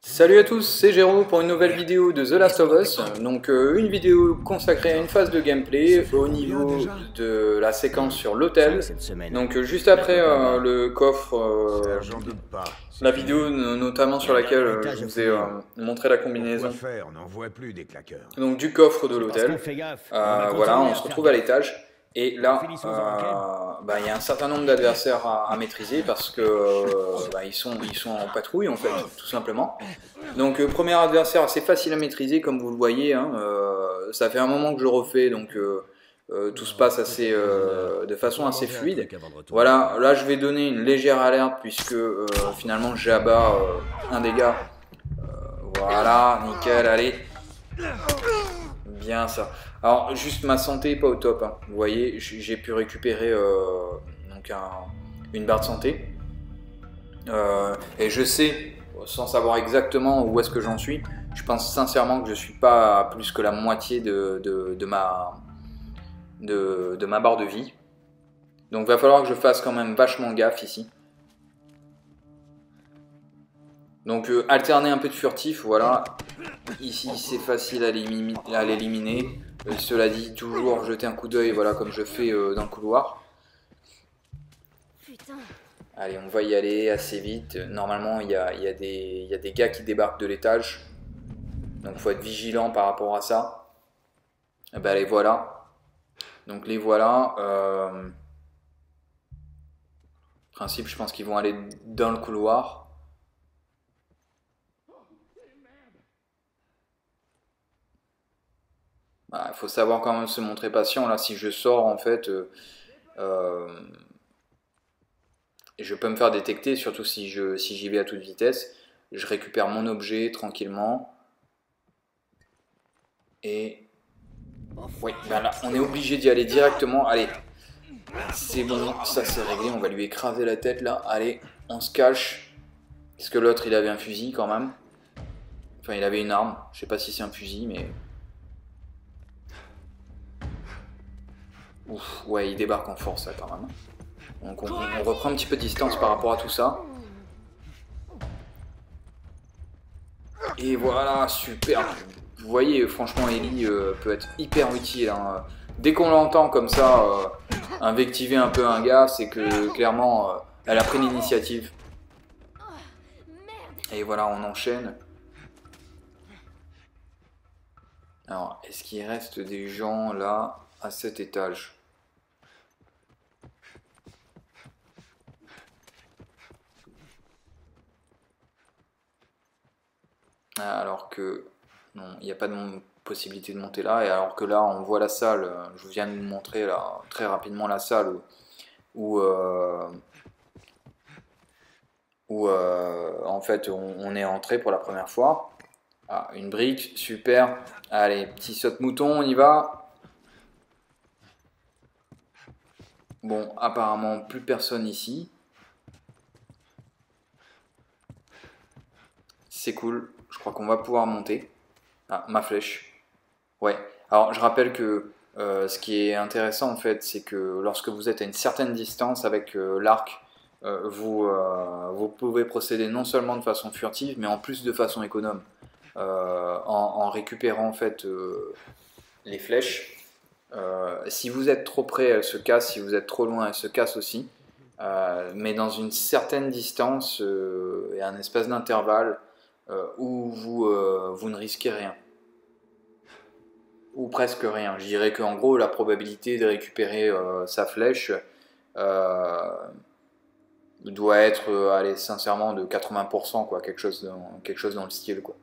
Salut à tous, c'est Géraud pour une nouvelle vidéo de The Last of Us. Donc une vidéo consacrée à une phase de gameplay au niveau de la séquence sur l'hôtel. Donc juste après le coffre, la vidéo notamment sur laquelle je vous ai montré la combinaison. Donc du coffre de l'hôtel. Voilà, on se retrouve à l'étage. Et là, il y a un certain nombre d'adversaires à maîtriser parce que ils sont en patrouille en fait, tout simplement. Donc premier adversaire assez facile à maîtriser comme vous le voyez, hein, ça fait un moment que je le refais donc tout se passe de façon assez fluide. Voilà, là je vais donner une légère alerte puisque finalement j'abats un dégât. Voilà, nickel, allez. Bien ça. Alors juste ma santé est pas au top, hein. Vous voyez, j'ai pu récupérer donc une barre de santé. Et je sais, sans savoir exactement où est-ce que j'en suis, je pense sincèrement que je suis pas à plus que la moitié de ma barre de vie. Donc va falloir que je fasse quand même vachement gaffe ici. Donc alterner un peu de furtif, voilà. Ici c'est facile à l'éliminer. Cela dit, toujours jeter un coup d'œil, voilà, comme je fais dans le couloir. Allez, on va y aller assez vite. Normalement, il y a des gars qui débarquent de l'étage. Donc, il faut être vigilant par rapport à ça. Et ben, les voilà. Donc, les voilà. En principe, je pense qu'ils vont aller dans le couloir. Il faut savoir quand même se montrer patient. Là, si je sors, en fait, je peux me faire détecter, surtout si j'y vais à toute vitesse. Je récupère mon objet tranquillement. Et oui, ben là, on est obligé d'y aller directement. Allez, c'est bon, ça c'est réglé. On va lui écraser la tête là. Allez, on se cache. Parce que l'autre, il avait un fusil quand même. Enfin, il avait une arme. Je sais pas si c'est un fusil, mais... Ouf, ouais, il débarque en force là quand même. Donc on reprend un petit peu de distance par rapport à tout ça. Et voilà, super. Vous voyez, franchement, Ellie peut être hyper utile, hein. Dès qu'on l'entend comme ça, invectiver un peu un gars, c'est que clairement, elle a pris l'initiative. Et voilà, on enchaîne. Alors, est-ce qu'il reste des gens là, à cet étage? Alors que... Non, il n'y a pas de possibilité de monter là, et alors que là, on voit la salle, je vous viens de vous montrer là, très rapidement la salle où en fait on est entré pour la première fois. Ah, une brique, super. Allez, petit saute-mouton, on y va. Bon, apparemment plus personne ici. C'est cool, je crois qu'on va pouvoir monter. Ah, ma flèche. Ouais, alors je rappelle que ce qui est intéressant en fait, c'est que lorsque vous êtes à une certaine distance avec l'arc, vous pouvez procéder non seulement de façon furtive, mais en plus de façon économe, en récupérant en fait les flèches. Si vous êtes trop près, elle se casse, si vous êtes trop loin, elle se casse aussi. Mais dans une certaine distance et un espace d'intervalle où vous ne risquez rien. Ou presque rien. Je dirais qu'en gros, la probabilité de récupérer sa flèche doit être, allez, sincèrement, de 80%, quoi, quelque chose dans le style, quoi.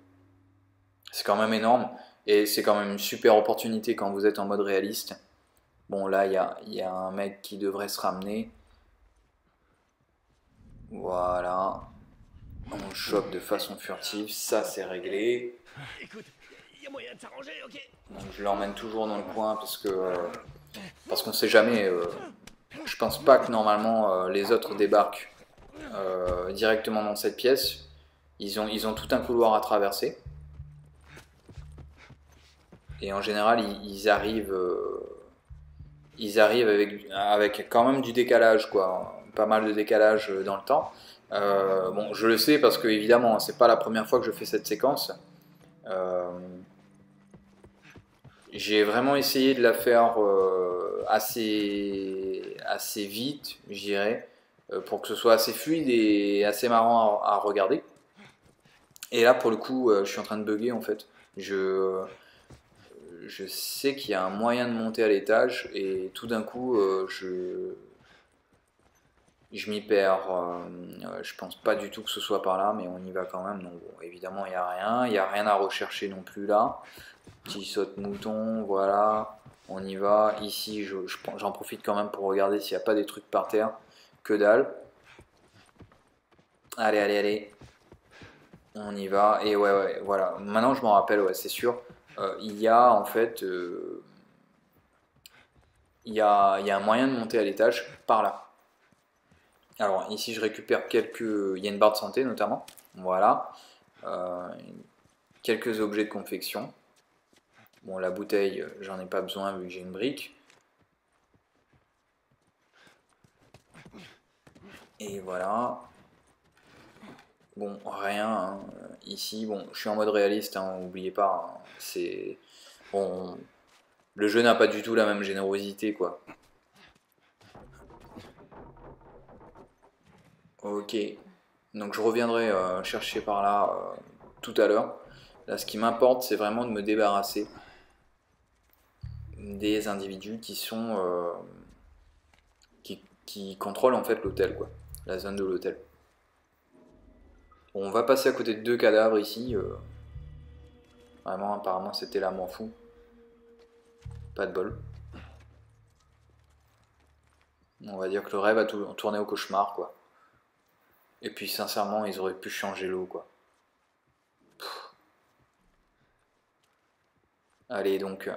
C'est quand même énorme, et c'est quand même une super opportunité quand vous êtes en mode réaliste. Bon, là, il y a un mec qui devrait se ramener. Voilà. On le chope de façon furtive, ça c'est réglé. Écoute, y a moyen de s'arranger, ok? Donc je l'emmène toujours dans le coin parce qu'on sait jamais. Je pense pas que normalement les autres débarquent directement dans cette pièce. Ils ont tout un couloir à traverser. Et en général, ils arrivent avec quand même du décalage, quoi. Pas mal de décalage dans le temps. Bon, je le sais parce que évidemment, c'est pas la première fois que je fais cette séquence. J'ai vraiment essayé de la faire assez vite, je dirais, pour que ce soit assez fluide et assez marrant à regarder. Et là, pour le coup, je suis en train de bugger en fait. Je sais qu'il y a un moyen de monter à l'étage et tout d'un coup, je m'y perds. Je pense pas du tout que ce soit par là, mais on y va quand même. Donc, bon, évidemment, il n'y a rien. Il n'y a rien à rechercher non plus là. Petit saute-mouton, voilà. On y va. Ici, j'en profite quand même pour regarder s'il n'y a pas des trucs par terre. Que dalle. Allez, allez, allez. On y va. Et ouais, ouais, voilà. Maintenant, je m'en rappelle, ouais, c'est sûr. Il y a en fait. Il y a un moyen de monter à l'étage par là. Alors ici je récupère quelques... Il y a une barre de santé notamment. Voilà. Euh, Quelques objets de confection. Bon, la bouteille, j'en ai pas besoin vu que j'ai une brique. Et voilà. Bon, rien. Hein. Ici, bon, je suis en mode réaliste, hein, n'oubliez pas. Hein, c'est... Bon, le jeu n'a pas du tout la même générosité, quoi. Ok. Donc je reviendrai chercher par là tout à l'heure. Là, ce qui m'importe, c'est vraiment de me débarrasser des individus qui sont qui contrôlent en fait l'hôtel, quoi, la zone de l'hôtel. Bon, on va passer à côté de deux cadavres ici. Vraiment, apparemment, c'était là, m'en fous. Pas de bol. On va dire que le rêve a tourné au cauchemar, quoi. Et puis, sincèrement, ils auraient pu changer l'eau, quoi. Pff. Allez, donc.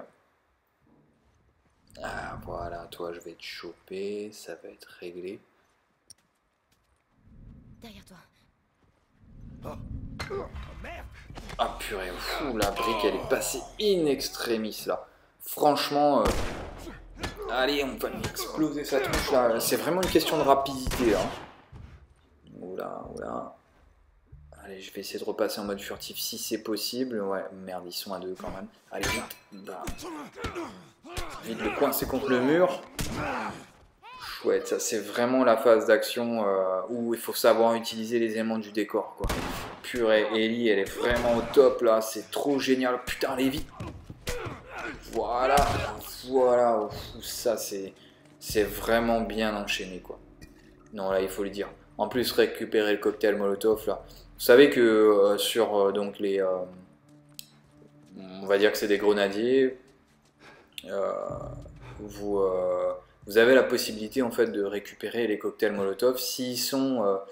Ah, voilà, toi, je vais te choper. Ça va être réglé. Derrière toi. Oh merde! Ah, purée, fou, la brique, elle est passée in extremis, là. Franchement. Allez, on va lui exploser sa tronche, là. C'est vraiment une question de rapidité, là. Oula, oula. Allez, je vais essayer de repasser en mode furtif si c'est possible. Ouais, merde, ils sont à deux quand même. Allez, vite. Bah. Vite le coincer contre le mur. Chouette, ça c'est vraiment la phase d'action où il faut savoir utiliser les éléments du décor, quoi. Purée, Ellie, elle est vraiment au top là. C'est trop génial. Putain, allez, vite. Voilà, voilà. Ça, c'est vraiment bien enchaîné, quoi. Non, là, il faut le dire. En plus, récupérer le cocktail Molotov, là. Vous savez que sur donc les... on va dire que c'est des grenadiers. euh, vous, vous avez la possibilité, en fait, de récupérer les cocktails Molotov s'ils les ont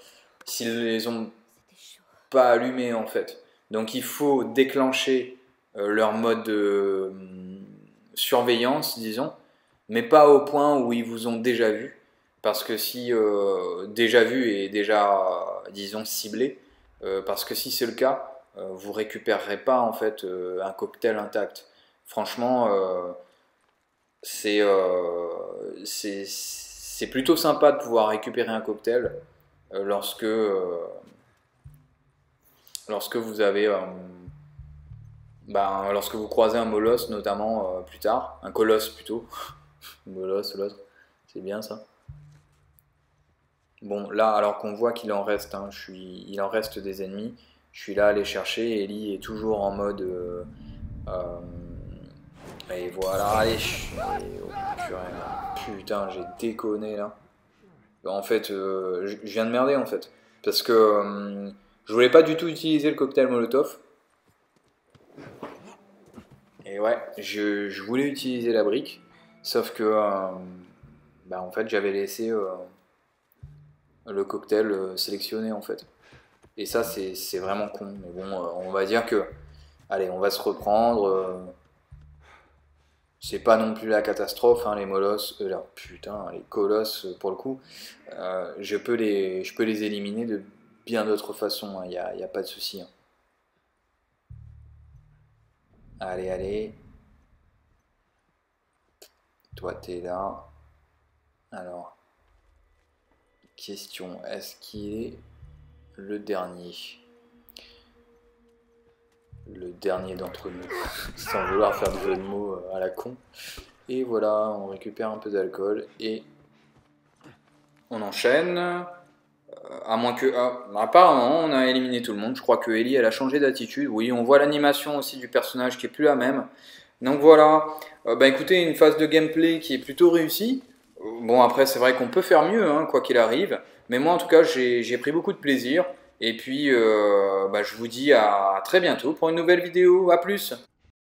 C'était chaud. pas allumés, en fait. Donc, il faut déclencher leur mode de surveillance, disons, mais pas au point où ils vous ont déjà vu. Parce que si déjà vu et déjà, disons, ciblé, parce que si c'est le cas, vous récupérerez pas en fait un cocktail intact. Franchement, c'est c'est plutôt sympa de pouvoir récupérer un cocktail lorsque vous avez lorsque vous croisez un molosse notamment plus tard, un colosse plutôt, molosse l'autre, c'est bien ça. Bon, là, alors qu'on voit qu'il en reste, hein, il en reste des ennemis. Je suis là à les chercher. Ellie est toujours en mode. Euh, et voilà, allez. Putain, j'ai déconné là. En fait, je viens de merder en fait. Parce que je voulais pas du tout utiliser le cocktail Molotov. Et ouais, je voulais utiliser la brique. Sauf que, en fait, j'avais laissé le cocktail sélectionné en fait. Et ça, c'est vraiment con. Mais bon, on va dire que, allez, on va se reprendre. C'est pas non plus la catastrophe, hein, les molosses, là, putain, les colosses, pour le coup. Je peux les éliminer de bien d'autres façons, il n'y a pas de souci. Hein. Allez, allez. Toi, t'es là. Alors, question, est-ce qu'il est le dernier. Le dernier d'entre nous, sans vouloir faire de jeu de mots à la con. Et voilà, on récupère un peu d'alcool et on enchaîne. À moins que... apparemment, on a éliminé tout le monde. Je crois que Ellie, elle a changé d'attitude. Oui, on voit l'animation aussi du personnage qui est plus la même. Donc voilà, bah écoutez, une phase de gameplay qui est plutôt réussie. Bon, après, c'est vrai qu'on peut faire mieux, hein, quoi qu'il arrive. Mais moi, en tout cas, j'ai pris beaucoup de plaisir. Et puis, bah, je vous dis à très bientôt pour une nouvelle vidéo. À plus!